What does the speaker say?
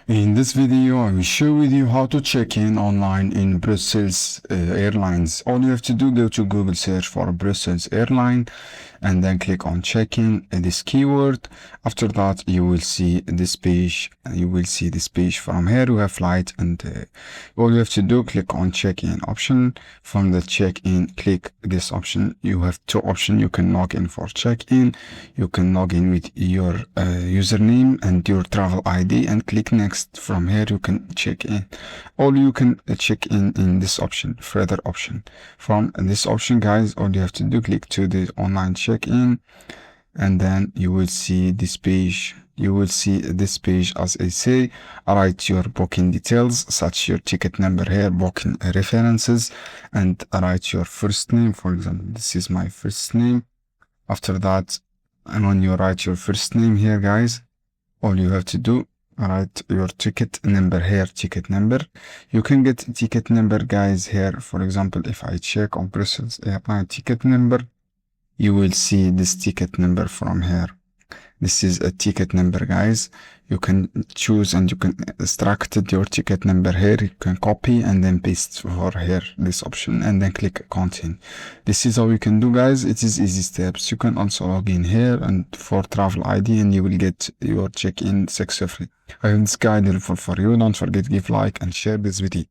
In this video, I will share with you how to check in online in Brussels Airlines. All you have to do, go to Google, search for Brussels Airline, and then click on check-in, this keyword. After that, you will see this page. From here. You have flight, and all you have to do, click on check-in option. From the check-in, click this option. You have two options. You can log in for check-in. You can log in with your username and your travel ID, and click next. From here you can check in, or you can check in this option, further option. From this option, guys, all you have to do, click to the online check-in, and then you will see this page. As I say, write your booking details, such your ticket number here, booking references, and write your first name. For example, this is my first name. After that, and when you write your first name here, guys, all you have to do, write your ticket number here, ticket number. You can get ticket number, guys, here. For example, if I check on Brussels Airline ticket number, you will see this ticket number from here. This is a ticket number, guys. You can choose and you can extract your ticket number here. You can copy and then paste for here, this option, and then click continue. This is how you can do, guys. It is easy steps. You can also log in here and for travel ID, and you will get your check-in successfully. I hope this guide helpful for you. Don't forget to give like and share this video.